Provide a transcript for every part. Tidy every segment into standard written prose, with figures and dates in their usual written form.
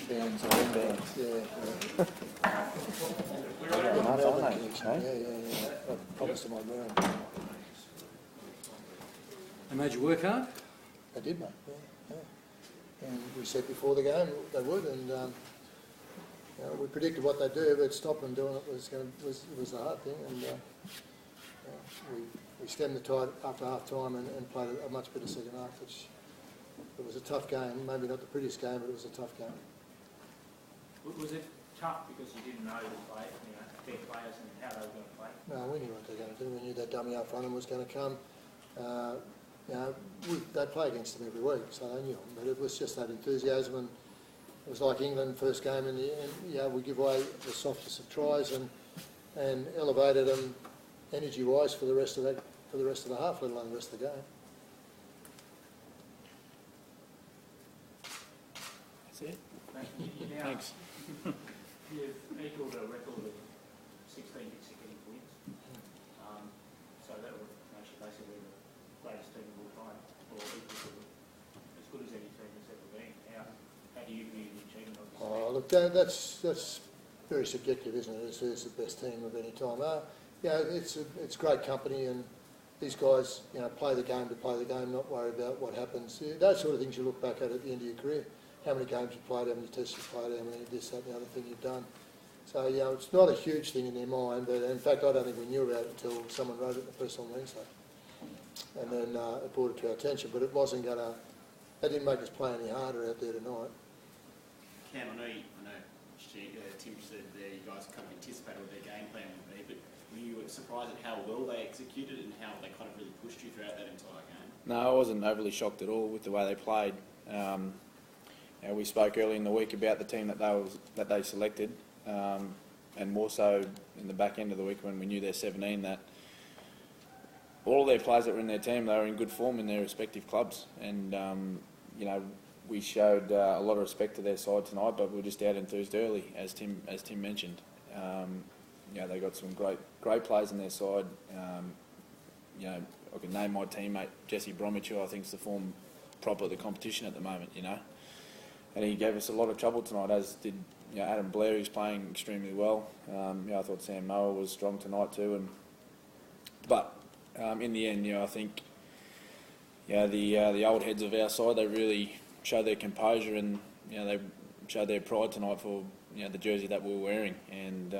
Bands. Yeah. I promised them I'd wear them. They made you work hard? They did, mate. Yeah. And we said before the game they would, and we predicted what they'd do, but stopping them doing it was the hard thing. And we stemmed the tide after half time and played a much better second half. It was a tough game, maybe not the prettiest game, but it was a tough game. Was it tough because you didn't know their players and how they were going to play? No, we knew what they were going to do. We knew that dummy up front was going to come. They play against them every week, so they knew them. But it was just that enthusiasm, and it was like England first game in the end. We give away the softest of tries and elevated them energy-wise for the rest of the half, let alone the rest of the game. That's it. Thanks. You've equalled a record of 16 consecutive wins. So that would make you basically the greatest team of all time, or equal to as good as any team has ever been. How do you view the achievement of this? Oh, look, that's very subjective, isn't it? It's the best team of any time. It's great company, and these guys, play the game to play the game, not worry about what happens. Those sort of things you look back at the end of your career. How many games you've played, how many tests you've played, how many this, that, and the other thing you've done. So, it's not a huge thing in their mind, but in fact, I don't think we knew about it until someone wrote it in the press on Wednesday. And then it brought it to our attention, but it wasn't going to, that didn't make us play any harder out there tonight. Cam, I know Tim said there you guys kind of anticipated what their game plan would be, but were you surprised at how well they executed and how they kind of really pushed you throughout that entire game? No, I wasn't overly shocked at all with the way they played. We spoke early in the week about the team that they selected, and more so in the back end of the week when we knew they're 17, that all of their players that were in their team, they were in good form in their respective clubs, and we showed a lot of respect to their side tonight, but we were just out enthused early, as Tim mentioned. They got some great players in their side. I can name my teammate Jesse Bromwich, who I think is the form proper of the competition at the moment. And he gave us a lot of trouble tonight, as did Adam Blair, who's playing extremely well. I thought Sam Moa was strong tonight too. But in the end, I think the old heads of our side, they really showed their composure, and they showed their pride tonight for the jersey that we were wearing. And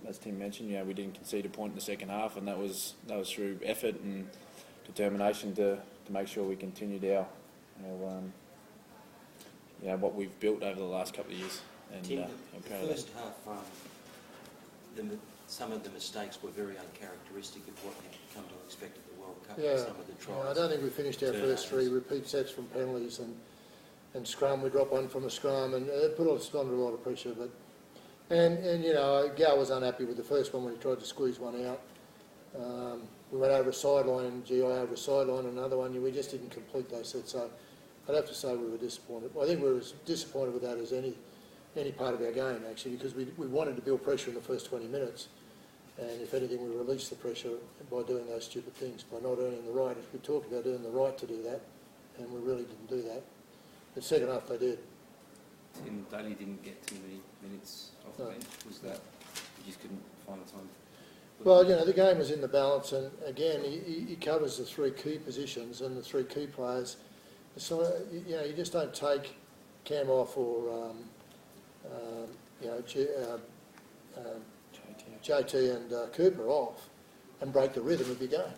as Tim mentioned, we didn't concede a point in the second half, and that was through effort and determination to make sure we continued our what we've built over the last couple of years. And Tim, the first half, some of the mistakes were very uncharacteristic of what you've come to expect at the World Cup. Yeah, some of the tries. I don't think we finished our first three repeat sets from penalties and scrum. We dropped one from a scrum, and it put us under a lot of pressure. But Gal was unhappy with the first one when he tried to squeeze one out. We went over a sideline, and GI over a sideline, another one. We just didn't complete those sets. So I'd have to say we were disappointed. I think we were as disappointed with that as any part of our game, actually, because we wanted to build pressure in the first 20 minutes. And if anything, we released the pressure by doing those stupid things, by not earning the right. If we talked about earning the right to do that, and we really didn't do that. The second half they did. Tim Daly didn't get too many minutes off the bench. Was that you just couldn't find the time? Well, the game was in the balance, and again, he covers the three key positions and the three key players. So, you just don't take Cam off or, JT and Cooper off and break the rhythm of your game.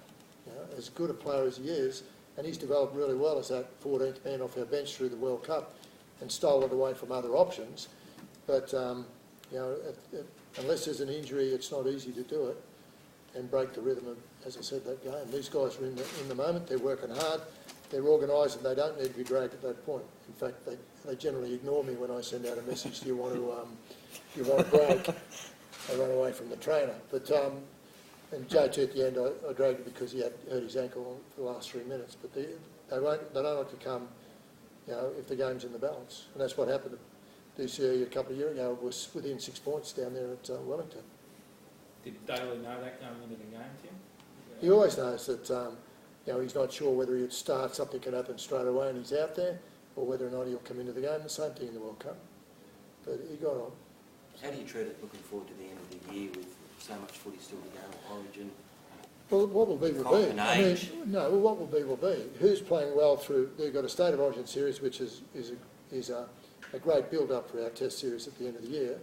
As good a player as he is, and he's developed really well as that 14th man off our bench through the World Cup and stole it away from other options. But, unless there's an injury, it's not easy to do it and break the rhythm of, as I said, that game. These guys are in the moment, they're working hard, they're organised, and they don't need to be dragged at that point. In fact, they generally ignore me when I send out a message, do you want to break? They run away from the trainer. But and JT at the end, I dragged him because he had hurt his ankle for the last 3 minutes. But they don't like to come, if the game's in the balance. And that's what happened to DCE a couple of years ago. It was within 6 points down there at Wellington. Did Daly know that going into the game, Tim? He always knows that he's not sure whether he'd start, something can happen straight away and he's out there, or whether or not he'll come into the game. The same thing in the World Cup. but he got on. How do you treat it looking forward to the end of the year with so much footy still to go, Origin? Well, what will be will be. And I mean, age. no, well, what will be will be. Who's playing well through? They've got a State of Origin series, which is a great build-up for our Test series at the end of the year.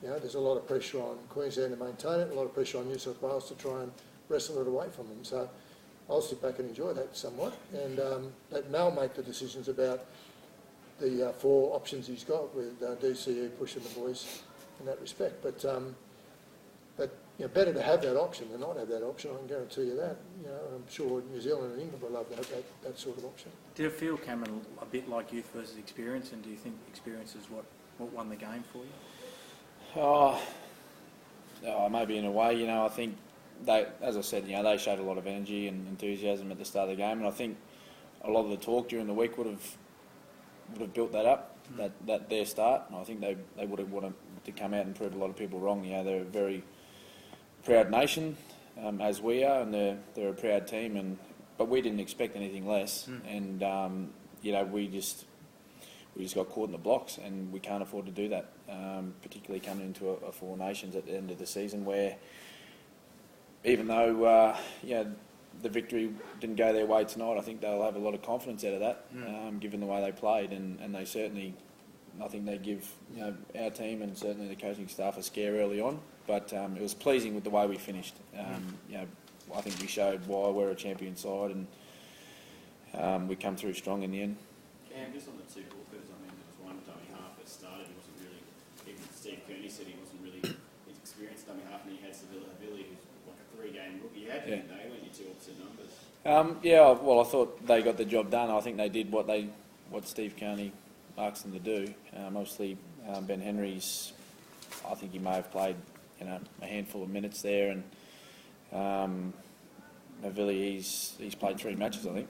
There's a lot of pressure on Queensland to maintain it, a lot of pressure on New South Wales to try and wrestle it away from them. So I'll sit back and enjoy that somewhat, and let Mal make the decisions about the 4 options he's got with DCE pushing the boys in that respect. But better to have that option than not have that option. I can guarantee you that. I'm sure New Zealand and England would love to have that sort of option. Did it feel, Cameron, a bit like youth versus experience, and do you think experience is what won the game for you? Maybe in a way. I think they, as I said, they showed a lot of energy and enthusiasm at the start of the game, and I think a lot of the talk during the week would have built that up, that their start. And I think they would have wanted to come out and prove a lot of people wrong. They're a very proud nation, as we are, and they're a proud team, but we didn't expect anything less, and we just got caught in the blocks, and we can't afford to do that, particularly coming into a 4 Nations at the end of the season, where even though the victory didn't go their way tonight, I think they'll have a lot of confidence out of that, given the way they played, and they certainly, I think they give our team and certainly the coaching staff a scare early on, but it was pleasing with the way we finished. I think we showed why we're a champion side, and we come through strong in the end. Cam, just on the 2 hookers, there was one dummy half that started. He wasn't really, even Steve Kearney said he wasn't really his experienced dummy half, and he had Sevilla Havili, who's like a 3-game rookie. How did they went your 2 opposite numbers? I thought they got the job done. I think they did what Steve Kearney asked them to do. Mostly Ben Henry's, I think he may have played a handful of minutes there, and Havili, he's played 3 matches, I think.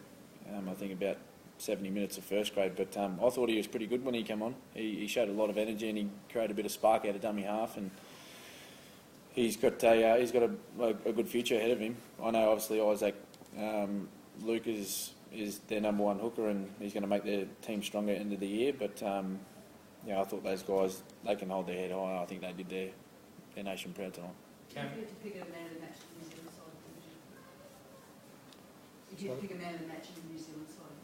I think about 70 minutes of first grade, but I thought he was pretty good when he came on. He showed a lot of energy, and he created a bit of spark out of dummy half, and he's got a good future ahead of him. I know obviously Isaac Luke is their number 1 hooker, and he's going to make their team stronger at the end of the year, but I thought those guys, they can hold their head high. I think they did their nation proud tonight. If you had to pick a man of the match in the New Zealand side, if you had to pick a man of the match in the New Zealand side,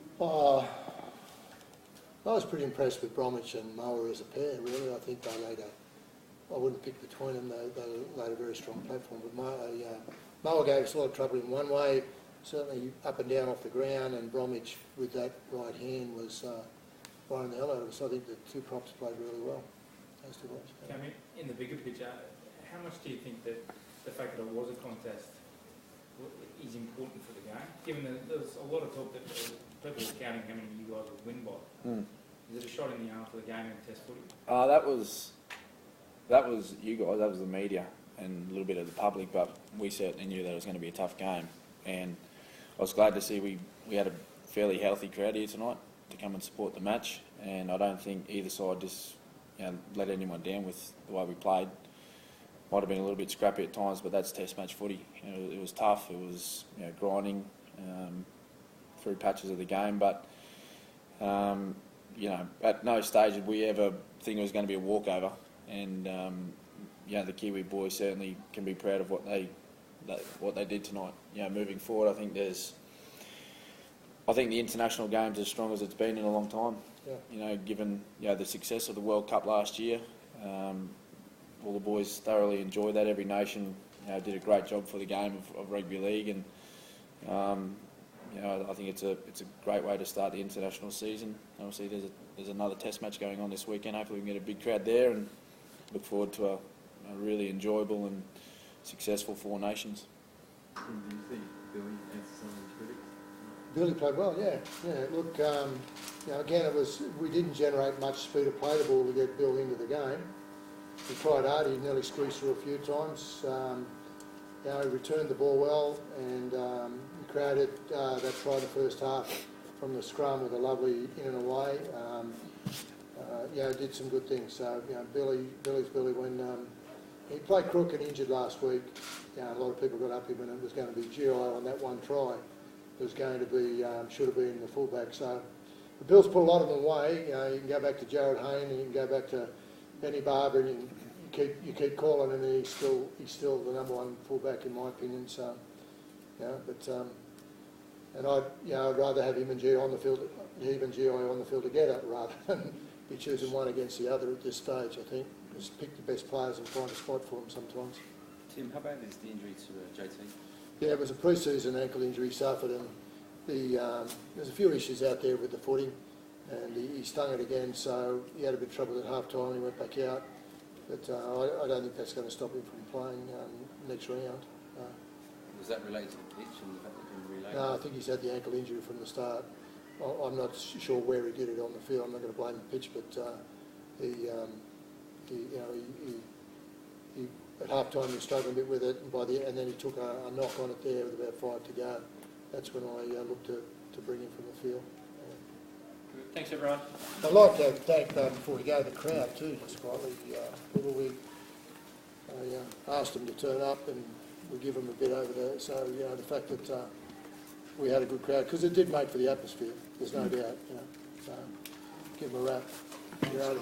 I was pretty impressed with Bromwich and Moa as a pair, really. I think they I wouldn't pick between them, they laid a very strong platform, but Moa gave us a lot of trouble in one way, certainly up and down off the ground, and Bromwich with that right hand was flying the hell out of us. I think the 2 props played really well, those 2 guys. Cameron, in the bigger picture, how much do you think that the fact that it was a contest is important for the game? Given that there's a lot of talk that people were counting how many you guys would win by. Is it a shot in the arm for the game in Test footy? That was you guys, that was the media and a little bit of the public, but we certainly knew that it was going to be a tough game, and I was glad to see we had a fairly healthy crowd here tonight to come and support the match, and I don't think either side just let anyone down with the way we played. Might have been a little bit scrappy at times, but that's Test match footy. It was tough. It was grinding through patches of the game, but at no stage did we ever think it was going to be a walkover. And the Kiwi boys certainly can be proud of what they did tonight. Moving forward, I think the international game's as strong as it's been in a long time. Yeah. Given the success of the World Cup last year. All the boys thoroughly enjoyed that. Every nation did a great job for the game of rugby league, and I think it's a great way to start the international season. Obviously, there's another Test match going on this weekend. Hopefully, we can get a big crowd there, and look forward to a really enjoyable and successful 4 Nations. And do you think Billy answered some of his critics? Billy played well, yeah. Look, again, we didn't generate much speed of play the ball to get Bill into the game. He tried hard. He nearly squeezed through a few times. He returned the ball well, and he created that try in the first half from the scrum with a lovely in and away. Did some good things. So, Billy's Billy. When he played crook and injured last week, a lot of people got up him, and it was going to be GI on that one try. It was going to be should have been the fullback. So the Bills put a lot of them away. You know, you can go back to Jared Hayne, and you can go back to Benny Barber, and you keep calling him, and he's still the number one fullback in my opinion. So, you know, but and I'd rather have him and GI on the field together rather than be choosing one against the other at this stage. I think just pick the best players and find a spot for them sometimes. Tim, how bad is the injury to JT? Yeah, it was a pre-season ankle injury he suffered, and there's a few issues out there with the footing, and he stung it again, so he had a bit of trouble at half time. He went back out, but I don't think that's going to stop him from playing next round. Was that related to the pitch and the fact that it didn't relate? No, I think he's had the ankle injury from the start. I'm not sure where he did it on the field. I'm not going to blame the pitch, but he at half time he was struggling a bit with it, and then he took a knock on it there with about 5 to go. That's when I looked to bring him from the field. Thanks, everyone. I'd like to thank, before we go, the crowd too, just quietly. I asked them to turn up, and we give them a bit over there. So, you know, the fact that we had a good crowd, because it did make for the atmosphere, there's no doubt, you know. So, give them a wrap. You know,